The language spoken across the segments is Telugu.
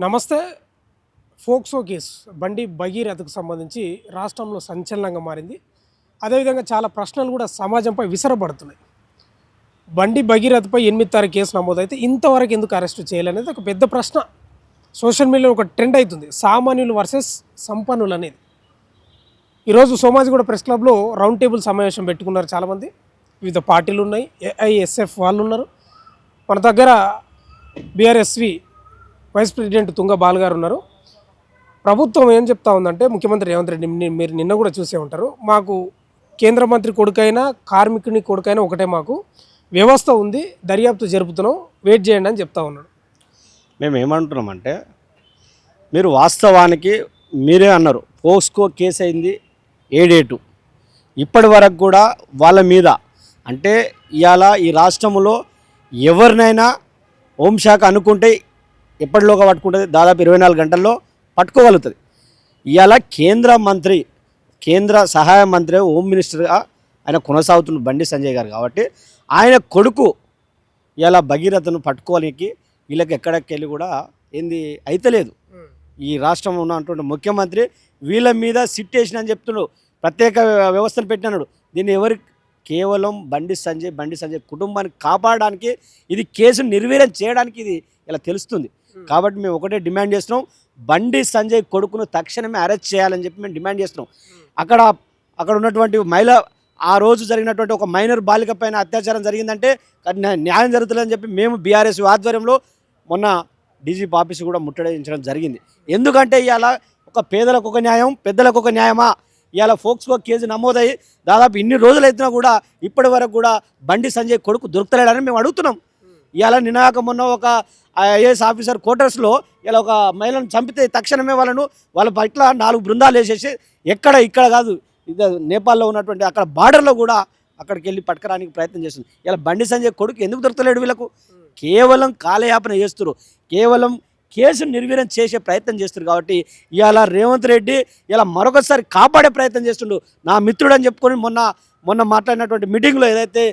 నమస్తే. ఫోక్సో కేసు బండి భగీరథకు సంబంధించి రాష్ట్రంలో సంచలనంగా మారింది. అదేవిధంగా చాలా ప్రశ్నలు కూడా సమాజంపై విసరబడుతున్నాయి. బండి భగీరథపై 8 తారీఖు కేసు నమోదైతే ఇంతవరకు ఎందుకు అరెస్టు చేయాలనేది ఒక పెద్ద ప్రశ్న. సోషల్ మీడియాలో ఒక ట్రెండ్ అవుతుంది, సామాన్యులు వర్సెస్ సంపన్నులు అనేది. ఈరోజు సోమాజిగూడ ప్రెస్ క్లబ్లో రౌండ్ టేబుల్ సమావేశం పెట్టుకున్నారు చాలామంది. వివిధ పార్టీలు ఉన్నాయి, ఏఐఎస్ఎఫ్ వాళ్ళు ఉన్నారు. మన దగ్గర బీఆర్ఎస్వి వైస్ ప్రెసిడెంట్ తుంగ బాల్ గారు ఉన్నారు. ప్రభుత్వం ఏం చెప్తా ఉందంటే, ముఖ్యమంత్రి రేవంత్ రెడ్డి మీరు నిన్న కూడా చూసే ఉంటారు, మాకు కేంద్ర మంత్రి కొడుకైనా కార్మికుని కొడుకైనా ఒకటే, మాకు వ్యవస్థ ఉంది, దర్యాప్తు జరుపుతున్నాం, వెయిట్ చేయండి అని చెప్తా ఉన్నాడు. మేము ఏమంటున్నామంటే, మీరు వాస్తవానికి మీరే అన్నారు పోస్కో కేసు అయింది 7 ఇప్పటి వరకు కూడా వాళ్ళ మీద అంటే ఇవాళ ఈ రాష్ట్రంలో ఎవరినైనా హోంశాఖ అనుకుంటే ఎప్పటిలోగా పట్టుకుంటుంది, దాదాపు 24 గంటల్లో పట్టుకోగలుగుతుంది. ఇవాళ కేంద్ర సహాయ మంత్రి హోమ్ మినిస్టర్గా ఆయన కొనసాగుతున్న బండి సంజయ్ గారు కాబట్టి ఆయన కొడుకు ఇలా భగీరథను పట్టుకోనికి వీళ్ళకి ఎక్కడికెళ్ళి కూడా ఏంది అయితలేదు. ఈ రాష్ట్రంలో ఉన్నటువంటి ముఖ్యమంత్రి వీళ్ళ మీద సిట్ వేసిన అని చెప్తున్నాడు, ప్రత్యేక వ్యవస్థను పెట్టినాడు. దీన్ని కేవలం బండి సంజయ్ కుటుంబాన్ని కాపాడడానికి, ఇది కేసును నిర్వీర్యం చేయడానికి ఇది ఇలా తెలుస్తుంది. కాబట్టి మేము ఒకటే డిమాండ్ చేస్తున్నాం, బండి సంజయ్ కొడుకును తక్షణమే అరెస్ట్ చేయాలని చెప్పి మేము డిమాండ్ చేస్తున్నాం. అక్కడ ఉన్నటువంటి మహిళ, ఆ రోజు జరిగినటువంటి ఒక మైనర్ బాలిక పైన అత్యాచారం జరిగిందంటే న్యాయం జరుగుతుందని చెప్పి మేము బీఆర్ఎస్ ఆధ్వర్యంలో మొన్న డీజీపీ ఆఫీసు కూడా ముట్టడించడం జరిగింది. ఎందుకంటే ఇవాళ ఒక పేదలకు ఒక న్యాయం, పెద్దలకు ఒక న్యాయమా? ఇవాళ ఫోక్స్కో కేసు నమోదయ్యి దాదాపు ఇన్ని రోజులు అవుతున్నా కూడా ఇప్పటి వరకు కూడా బండి సంజయ్ కొడుకు దొరుకుతలేడని మేము అడుగుతున్నాం. ఇవాళ నినాక మొన్న ఒక ఐఏఎస్ ఆఫీసర్ క్వార్టర్స్లో ఇలా ఒక మహిళను చంపితే తక్షణమే వాళ్ళ పట్ల 4 బృందాలు వేసేసి ఇక్కడ కాదు, ఇది నేపాల్లో ఉన్నటువంటి అక్కడ బార్డర్లో కూడా అక్కడికి వెళ్ళి పట్టుకరానికి ప్రయత్నం చేస్తుంది. ఇలా బండి సంజయ్ కొడుకు ఎందుకు దొరకలేడు? వీళ్ళకు కేవలం కాలయాపన చేస్తున్నారు, కేవలం కేసును నిర్వీర్యం చేసే ప్రయత్నం చేస్తారు. కాబట్టి ఇవాళ రేవంత్ రెడ్డి ఇలా మరొకసారి కాపాడే ప్రయత్నం చేస్తుండు. నా మిత్రుడు అని చెప్పుకొని మొన్న మాట్లాడినటువంటి మీటింగ్లో ఏదైతే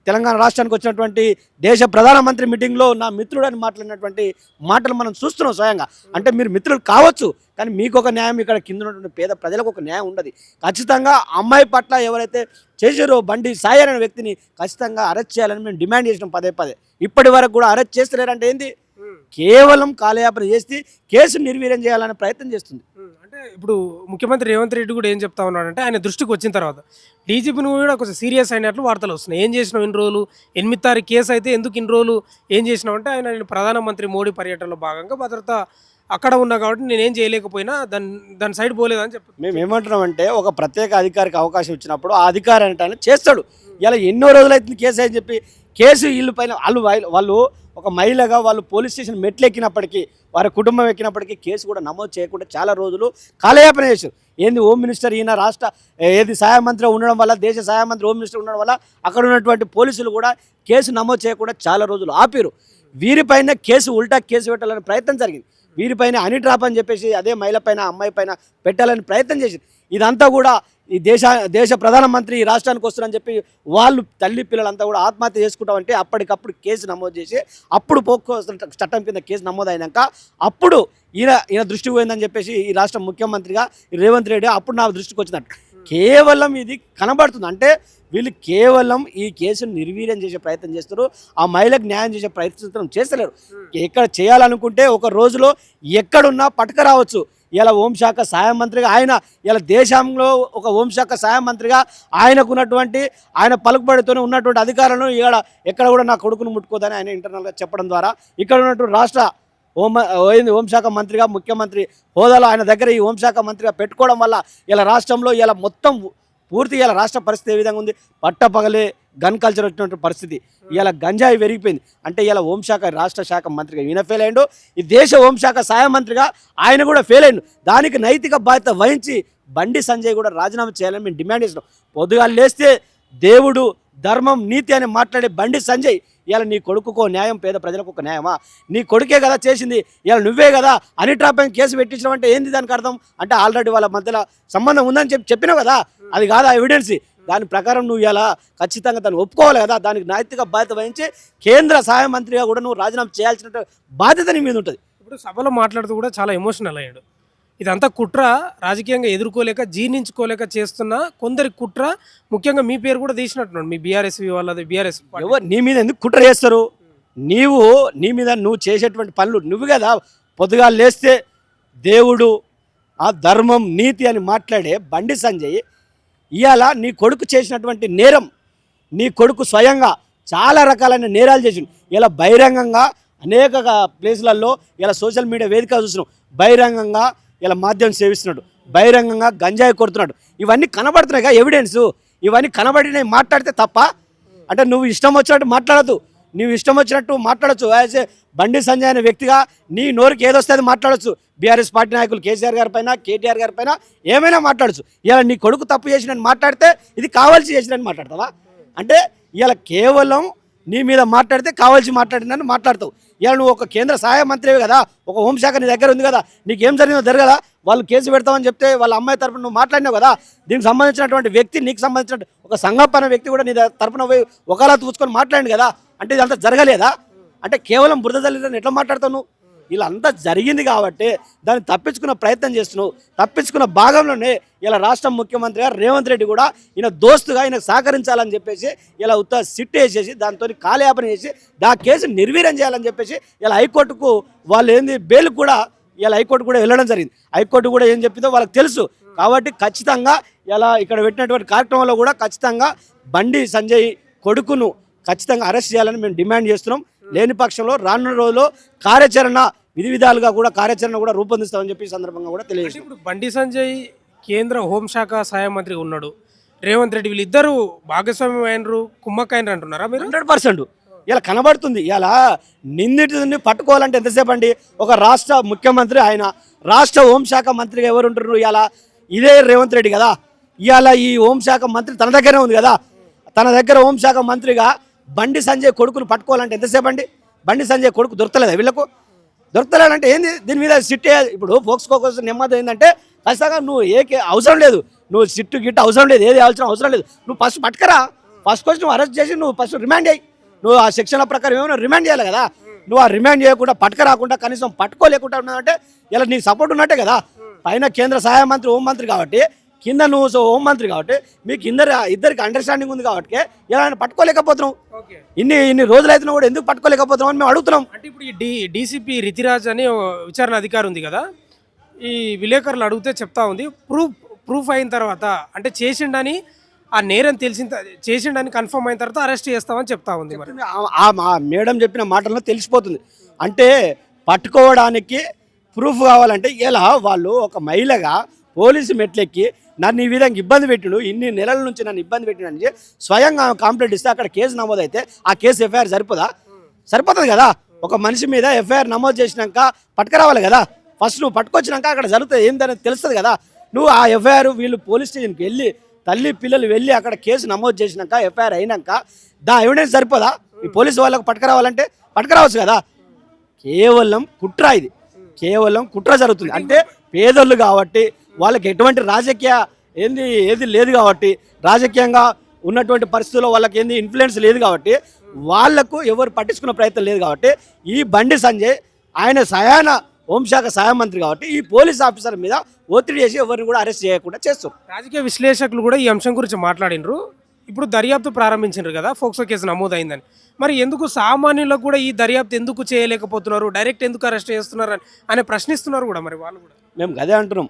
తెలంగాణ రాష్ట్రానికి వచ్చినటువంటి దేశ ప్రధానమంత్రి మీటింగ్లో నా మిత్రుడు అని మాట్లాడినటువంటి మాటలు మనం చూస్తున్నాం స్వయంగా. అంటే మీరు మిత్రులు కావచ్చు, కానీ మీకు ఒక న్యాయం, ఇక్కడ కింద ఉన్నటువంటి పేద ప్రజలకు ఒక న్యాయం ఉండదు. ఖచ్చితంగా అమ్మాయి పట్ల ఎవరైతే చేసారో బండి సాయి అనే వ్యక్తిని ఖచ్చితంగా అరెస్ట్ చేయాలని మేము డిమాండ్ చేసినాం పదే. ఇప్పటి వరకు కూడా అరెస్ట్ చేస్తలేరంటే ఏంది? కేవలం కాలయాపన చేసి కేసు నిర్వీర్యం చేయాలనే ప్రయత్నం చేస్తుంది. అంటే ఇప్పుడు ముఖ్యమంత్రి రేవంత్ రెడ్డి కూడా ఏం చెప్తా ఉన్నాడంటే, ఆయన దృష్టికి వచ్చిన తర్వాత డీజీపీని కూడా కొంచెం సీరియస్ అయినట్లు వార్తలు వస్తున్నాయి. ఏం చేసినావు ఇన్ని రోజులు? 8 తారీఖు కేసు అయితే ఎందుకు ఇన్ని రోజులు ఏం చేసినావు అంటే, ఆయన ప్రధానమంత్రి మోడీ పర్యటనలో భాగంగా భద్రత అక్కడ ఉన్నా కాబట్టి నేనేం చేయలేకపోయినా దాని సైడ్ పోలేదని చెప్పి మేము ఏమంటున్నామంటే, ఒక ప్రత్యేక అధికారికి అవకాశం ఇచ్చినప్పుడు ఆ అధికారి అంటే చేస్తాడు. ఇలా ఎన్నో రోజులు అవుతుంది కేసు అని చెప్పి కేసు వీళ్ళు పైన వాళ్ళు ఒక మహిళగా వాళ్ళు పోలీస్ స్టేషన్ మెట్లు ఎక్కినప్పటికీ, వారి కుటుంబం ఎక్కినప్పటికీ కేసు కూడా నమోదు చేయకుండా చాలా రోజులు కాలయాపన చేశారు. ఏంది హోమ్ మినిస్టర్ ఈయన సహాయ మంత్రి ఉండడం వల్ల, దేశ సహాయ మంత్రి హోమ్ మినిస్టర్ ఉండడం వల్ల అక్కడ ఉన్నటువంటి పోలీసులు కూడా కేసు నమోదు చేయకుండా చాలా రోజులు ఆపారు. వీరిపైన ఉల్టా కేసు పెట్టాలని ప్రయత్నం జరిగింది. వీరిపైన హనీ ట్రాప్ అని చెప్పేసి అదే మహిళ పైన, అమ్మాయి పైన పెట్టాలని ప్రయత్నం చేసింది. ఇదంతా కూడా ఈ దేశ ప్రధానమంత్రి ఈ రాష్ట్రానికి వస్తున్నారని చెప్పి వాళ్ళు తల్లి పిల్లలంతా కూడా ఆత్మహత్య చేసుకుంటామంటే అప్పటికప్పుడు కేసు నమోదు చేసి, అప్పుడు పోక్సో చట్టం కింద కేసు నమోదు అయినాక అప్పుడు ఈయన దృష్టికి పోయిందని చెప్పేసి ఈ రాష్ట్ర ముఖ్యమంత్రిగా రేవంత్ రెడ్డి అప్పుడు నా దృష్టికి వచ్చినట్టు కేవలం ఇది కనబడుతుంది. అంటే వీళ్ళు కేవలం ఈ కేసును నిర్వీర్యం చేసే ప్రయత్నం చేస్తారు, ఆ మహిళకు న్యాయం చేసే ప్రయత్నం చేస్తలేరు. ఎక్కడ చేయాలనుకుంటే ఒక రోజులో ఎక్కడున్నా పట్టుకురావచ్చు. ఇలా హోంశాఖ సహాయ మంత్రిగా ఇలా దేశంలో ఒక హోంశాఖ సహాయ మంత్రిగా ఆయన పలుకుబడితోనే ఉన్నటువంటి అధికారులను ఎక్కడ కూడా నా కొడుకును ముట్టుకోదని ఆయన ఇంటర్నల్గా చెప్పడం ద్వారా ఇక్కడ ఉన్నటువంటి రాష్ట్ర హోంశాఖ మంత్రిగా, ముఖ్యమంత్రి హోదాలో ఆయన దగ్గర ఈ హోంశాఖ మంత్రిగా పెట్టుకోవడం వల్ల ఇలా రాష్ట్రంలో ఇలా మొత్తం పూర్తి ఇలా రాష్ట్ర పరిస్థితి ఏ విధంగా ఉంది? పట్టపగలే గన్ కల్చర్ వచ్చినటువంటి పరిస్థితి. ఇలా గంజాయి పెరిగిపోయింది. అంటే ఇలా రాష్ట్ర శాఖ మంత్రిగా ఈయన ఫెయిల్ అయ్యిండు, ఈ దేశ హోంశాఖ సహాయ మంత్రిగా ఆయన కూడా ఫెయిల్ అయ్యిండు. దానికి నైతిక బాధ్యత వహించి బండి సంజయ్ కూడా రాజీనామా చేయాలని మేము డిమాండ్ చేస్తున్నాం. పొద్దుగా లేస్తే దేవుడు, ధర్మం, నీతి అని మాట్లాడే బండి సంజయ్ ఇలా నీ కొడుకుకో న్యాయం, పేద ప్రజలకు ఒక న్యాయమా? నీ కొడుకే కదా చేసింది, ఇలా నువ్వే కదా హనీ ట్రాప్ పైన కేసు పెట్టించడం అంటే ఏంది దానికి అర్థం? అంటే ఆల్రెడీ వాళ్ళ మధ్యలో సంబంధం ఉందని చెప్పినావు కదా, అది కాదా ఎవిడెన్స్? దాని ప్రకారం నువ్వు ఇలా ఖచ్చితంగా దాన్ని ఒప్పుకోవాలి కదా. దానికి నైతిక బాధ్యత వహించి కేంద్ర సహాయ మంత్రిగా కూడా నువ్వు రాజీనామా చేయాల్సిన బాధ్యత నీ మీద ఉంటుంది. ఇప్పుడు సభలో మాట్లాడుతూ కూడా చాలా ఎమోషనల్ అయ్యాడు. ఇదంతా కుట్ర, రాజకీయంగా ఎదుర్కోలేక, జీర్ణించుకోలేక చేస్తున్న కొందరి కుట్ర. ముఖ్యంగా మీ పేరు కూడా తీసినట్టున్నాడు, మీ బీఆర్ఎస్వి వాళ్ళది, బీఆర్ఎస్ పార్టీ. ఎవరు నీ మీద ఎందుకు కుట్ర చేస్తారు? నీవు నీ మీద నువ్వు చేసేటువంటి పనులు నువ్వు కదా. పొద్దుగా లేస్తే దేవుడు, ఆ ధర్మం, నీతి అని మాట్లాడే బండి సంజయ్ ఇవాళ నీ కొడుకు చేసినటువంటి నేరం, నీ కొడుకు స్వయంగా చాలా రకాలైన నేరాలు చేసిండు. ఇలా బహిరంగంగా అనేక ప్లేసులలో ఇలా సోషల్ మీడియా వేదిక చూస్తున్నాం. బహిరంగంగా ఇలా మాధ్యమం సేవిస్తున్నాడు, బహిరంగంగా గంజాయి కొడుతున్నాడు. ఇవన్నీ కనబడుతున్నాయిగా ఎవిడెన్స్. ఇవన్నీ కనబడినవి మాట్లాడితే తప్ప అంటే నువ్వు ఇష్టం వచ్చినట్టు మాట్లాడద్దు. నువ్వు ఇష్టం వచ్చినట్టు మాట్లాడచ్చు. యాజ్ ఏ బండి సంజయ్ అనే వ్యక్తిగా నీ నోరుకి ఏదొస్తే అది మాట్లాడచ్చు. బీఆర్ఎస్ పార్టీ నాయకులు కేసీఆర్ గారి పైన, కేటీఆర్ గారి పైన ఏమైనా మాట్లాడచ్చు. ఇలా నీ కొడుకు తప్పు చేసినని మాట్లాడితే ఇది కావాల్సి చేసినని మాట్లాడతావా? అంటే ఇలా కేవలం నీ మీద మాట్లాడితే కావాల్సి మాట్లాడిందని మాట్లాడతావు. ఇలా నువ్వు ఒక కేంద్ర సహాయ మంత్రివి కదా, ఒక హోంశాఖ నీ దగ్గర ఉంది కదా, నీకేం జరిగిందో జరగదా? వాళ్ళు కేసు పెడతామని చెప్తే వాళ్ళ అమ్మాయి తరపున నువ్వు మాట్లాడినావు కదా. దీనికి సంబంధించినటువంటి వ్యక్తి, నీకు సంబంధించిన ఒక సంగప్పన వ్యక్తి కూడా నీ తరపున పోయి ఒకలా చూసుకొని మాట్లాడింది కదా. అంటే ఇదంతా జరగలేదా? అంటే కేవలం బురద జల్లిదని ఎట్లా మాట్లాడతావు నువ్వు? ఇలా అంతా జరిగింది కాబట్టి దాన్ని తప్పించుకున్న ప్రయత్నం చేస్తున్నావు. తప్పించుకున్న భాగంలోనే ఇలా రాష్ట్ర ముఖ్యమంత్రి గారు రేవంత్ రెడ్డి కూడా ఈయన దోస్తుగా ఈయనకు సహకరించాలని చెప్పేసి ఇలా ఉత్త సిట్ వేసేసి దాంతో కాలయాపన చేసి ఆ కేసు నిర్వీర్యం చేయాలని చెప్పేసి ఇలా హైకోర్టుకు వాళ్ళు ఏంది బెయిల్ కూడా ఇలా హైకోర్టు కూడా వెళ్ళడం జరిగింది. హైకోర్టు కూడా ఏం చెప్పిందో వాళ్ళకి తెలుసు. కాబట్టి ఖచ్చితంగా ఇలా ఇక్కడ పెట్టినటువంటి కార్యక్రమంలో కూడా ఖచ్చితంగా బండి సంజయ్ కొడుకును ఖచ్చితంగా అరెస్ట్ చేయాలని మేము డిమాండ్ చేస్తున్నాం. లేని పక్షంలో రానున్న రోజుల్లో కార్యాచరణ విధి విధాలుగా కూడా కార్యాచరణ కూడా రూపొందిస్తామని చెప్పి సందర్భంగా కూడా తెలియజేస్తాం. ఇప్పుడు బండి సంజయ్ కేంద్ర హోంశాఖ సహాయ మంత్రిగా ఉన్నాడు, రేవంత్ రెడ్డి వీళ్ళిద్దరూ భాగస్వామ్యం అయినరు, కుమ్మక్కైనరు అంటున్నారా మీరు? 100% ఇలా కనబడుతుంది. ఇలా నిందితుడిని పట్టుకోవాలంటే ఎంతసేపు అండి? ఒక రాష్ట్ర ముఖ్యమంత్రి, ఆయన రాష్ట్ర హోంశాఖ మంత్రిగా ఎవరు ఉంటున్నారు? ఇలా ఇదే రేవంత్ రెడ్డి కదా. ఇవాళ ఈ హోంశాఖ మంత్రి తన దగ్గరే ఉంది కదా. తన దగ్గర హోంశాఖ మంత్రిగా బండి సంజయ్ కొడుకును పట్టుకోవాలంటే ఎంతసేపు అండి? బండి సంజయ్ కొడుకు దొరకలేదా వీళ్ళకు? దొరకలేడంటే ఏంది? దీని మీద సిట్ ఇప్పుడు ఫోక్స్కో కోసం నెమ్మది ఏంటంటే ఖచ్చితంగా నువ్వు అవసరం లేదు, నువ్వు సిట్టు గిట్టు అవసరం లేదు, ఏది అవసరం లేదు. నువ్వు ఫస్ట్ పట్టుకరా. ఫస్ట్ కోసం నువ్వు అరెస్ట్ చేసి నువ్వు ఫస్ట్ రిమాండ్ చేయి. నువ్వు ఆ సెక్షన్ల ప్రకారం ఏమైనా రిమాండ్ చేయాలి కదా. నువ్వు ఆ రిమాండ్ చేయకుండా పట్టుకరాకుండా కనీసం పట్టుకోలేకుండా ఉన్నావంటే ఇలా నీకు సపోర్ట్ ఉన్నట్టే కదా. పైన కేంద్ర సహాయ మంత్రి, హోంమంత్రి కాబట్టి, కింద నువ్వు హోంమంత్రి కాబట్టి మీకు ఇద్దరికి అండర్స్టాండింగ్ ఉంది కాబట్టి ఇలా ఆయన పట్టుకోలేకపోతున్నాం. ఇన్ని రోజులైతున్నా కూడా ఎందుకు పట్టుకోలేకపోతున్నాం అని మేము అడుగుతున్నాం. అంటే ఇప్పుడు ఈ డీసీపీ రితిరాజ్ అని విచారణ అధికారి ఉంది కదా, ఈ విలేకరులు అడిగితే చెప్తా ఉంది, ప్రూఫ్ అయిన తర్వాత అంటే చేసిండని, ఆ నేరం చేసిండని కన్ఫర్మ్ అయిన తర్వాత అరెస్ట్ చేస్తామని చెప్తా ఉంది. మరి ఆ మేడం చెప్పిన మాటల్లో తెలిసిపోతుంది. అంటే పట్టుకోవడానికి ప్రూఫ్ కావాలంటే ఇలా వాళ్ళు ఒక మహిళగా పోలీసు మెట్లెక్కి నన్ను ఈ విధంగా ఇబ్బంది పెట్టిడు, ఇన్ని నెలల నుంచి నన్ను ఇబ్బంది పెట్టినని స్వయంగా కంప్లైంట్ ఇస్తే అక్కడ కేసు నమోదైతే ఆ కేసు ఎఫ్ఐఆర్ సరిపోతుంది కదా. ఒక మనిషి మీద ఎఫ్ఐఆర్ నమోదు చేసినాక పట్టుకురావాలి కదా. ఫస్ట్ నువ్వు పట్టుకొచ్చినాక అక్కడ జరుగుతుంది ఏంటనేది తెలుస్తుంది కదా. నువ్వు ఆ ఎఫ్ఐఆర్ వీళ్ళు పోలీస్ స్టేషన్కి వెళ్ళి తల్లి పిల్లలు వెళ్ళి అక్కడ కేసు నమోదు చేసినాక ఎఫ్ఐఆర్ అయినాక ఎవిడెన్స్ సరిపోదా? ఈ పోలీసు వాళ్ళకు పట్టుకురావాలంటే పట్టుకురావచ్చు కదా. కేవలం కుట్ర, ఇది కేవలం కుట్ర జరుగుతుంది. అంటే పేదోళ్ళు కాబట్టి వాళ్ళకి ఎటువంటి రాజకీయ ఏది లేదు కాబట్టి, రాజకీయంగా ఉన్నటువంటి పరిస్థితుల్లో వాళ్ళకి ఇన్ఫ్లుయెన్స్ లేదు కాబట్టి, వాళ్లకు ఎవరు పట్టించుకున్న ప్రయత్నం లేదు కాబట్టి ఈ బండి సంజయ్ ఆయన హోంశాఖ సహాయ మంత్రి కాబట్టి ఈ పోలీస్ ఆఫీసర్ మీద ఒత్తిడి చేసి ఎవరిని కూడా అరెస్ట్ చేయకుండా చేస్తారు. రాజకీయ విశ్లేషకులు కూడా ఈ అంశం గురించి మాట్లాడినరు. ఇప్పుడు దర్యాప్తు ప్రారంభించారు కదా, ఫోక్సో కేసు నమోదైందని. మరి ఎందుకు సామాన్యులకు కూడా ఈ దర్యాప్తు ఎందుకు చేయలేకపోతున్నారు, డైరెక్ట్ ఎందుకు అరెస్ట్ చేస్తున్నారు అని ప్రశ్నిస్తున్నారు కూడా. మరి వాళ్ళు కూడా మేము అదే అంటున్నాం.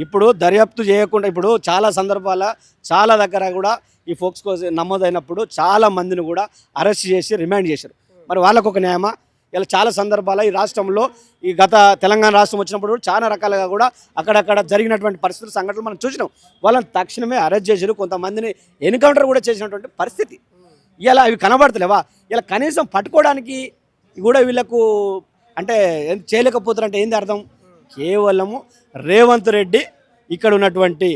ఇప్పుడు దర్యాప్తు చేయకుండా ఇప్పుడు చాలా సందర్భాల చాలా దగ్గర కూడా ఈ ఫోక్స్కో నమోదైనప్పుడు చాలా మందిని కూడా అరెస్ట్ చేసి రిమాండ్ చేశారు. మరి వాళ్ళకు ఒక న్యాయమా? ఇలా చాలా సందర్భాల ఈ రాష్ట్రంలో ఈ గత తెలంగాణ రాష్ట్రం వచ్చినప్పుడు చాలా రకాలుగా కూడా అక్కడక్కడ జరిగినటువంటి పరిస్థితులు, సంఘటనలు మనం చూసినాం. వాళ్ళని తక్షణమే అరెస్ట్ చేశారు, కొంతమందిని ఎన్కౌంటర్ కూడా చేసినటువంటి పరిస్థితి. ఇలా అవి కనబడతలేవా? ఇలా కనీసం పట్టుకోవడానికి కూడా వీళ్ళకు అంటే చేయలేకపోతారంటే ఏంది అర్థం? కేవలము రేవంత్ రెడ్డి, ఇక్కడ ఉన్నటువంటి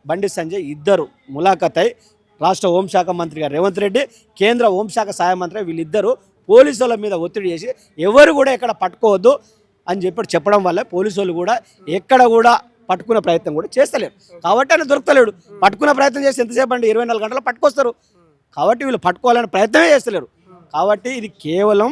బండి సంజయ్ ఇద్దరు ములాఖత్ అయి రాష్ట్ర హోంశాఖ మంత్రిగా రేవంత్ రెడ్డి, కేంద్ర హోంశాఖ సహాయ మంత్రి వీళ్ళిద్దరూ పోలీసుల మీద ఒత్తిడి చేసి ఎవరు కూడా ఎక్కడ పట్టుకోవద్దు అని చెప్పడం వల్ల పోలీసులు కూడా ఎక్కడ కూడా పట్టుకునే ప్రయత్నం కూడా చేస్తలేరు. కాబట్టి ఆయన దొరకలేడు. పట్టుకునే ప్రయత్నం చేసి ఎంతసేపు అండి? 24 గంటలు పట్టుకొస్తారు. కాబట్టి వీళ్ళు పట్టుకోవాలనే ప్రయత్నమే చేస్తలేరు. కాబట్టి ఇది కేవలం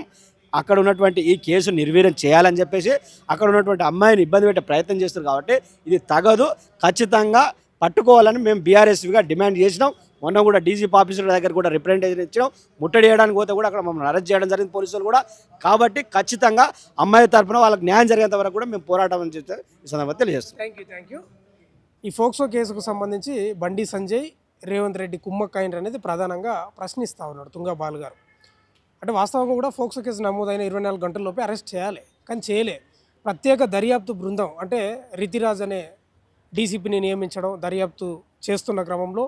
అక్కడ ఉన్నటువంటి ఈ కేసు నిర్వీర్యం చేయాలని చెప్పేసి అక్కడ ఉన్నటువంటి అమ్మాయిని ఇబ్బంది పెట్టే ప్రయత్నం చేస్తారు కాబట్టి ఇది తగదు, ఖచ్చితంగా పట్టుకోవాలని మేము బీఆర్ఎస్గా డిమాండ్ చేసినాం. మొన్న కూడా డీజీపీ ఆఫీసర్ దగ్గర కూడా రిప్రజెంటేషన్ ఇచ్చినాం. ముట్టడి చేయడానికి పోతే కూడా అక్కడ మమ్మల్ని అరెస్ట్ చేయడం జరిగింది పోలీసులు కూడా. కాబట్టి ఖచ్చితంగా అమ్మాయి తరఫున వాళ్ళకి న్యాయం జరిగేంత వరకు కూడా మేము పోరాటం అని చెప్తే ఈ సందర్భంగా తెలియజేస్తాం. Thank you. ఈ ఫోక్సో కేసుకు సంబంధించి బండి సంజయ్ రేవంత్ రెడ్డి కుమ్మక్కైండ్రు అనేది ప్రధానంగా ప్రశ్నిస్తూ ఉన్నాడు తుంగా బాలు గారు. అంటే వాస్తవంగా కూడా ఫోక్సో కేసు నమోదైన 24 గంటల్లోపే అరెస్ట్ చేయాలి, కానీ చేయలే. ప్రత్యేక దర్యాప్తు బృందం అంటే రితిరాజ్ అనే డీసీపీని నియమించడం, దర్యాప్తు చేస్తున్న క్రమంలో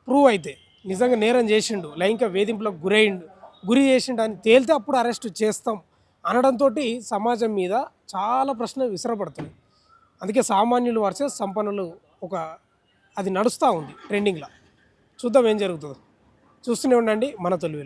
ప్రూవ్ అయితే నిజంగా నేరం చేసిండు, లైంగిక వేధింపులకు గురి చేసిండు అని తేలితే అప్పుడు అరెస్ట్ చేస్తాం అనడంతో సమాజం మీద చాలా ప్రశ్నలు విసరపడుతున్నాయి. అందుకే సామాన్యులు వర్సెస్ సంపన్నులు అది నడుస్తూ ఉంది ట్రెండింగ్లో. చూద్దాం ఏం జరుగుతుందో. చూస్తూనే ఉండండి మన తొలి వెలుగు.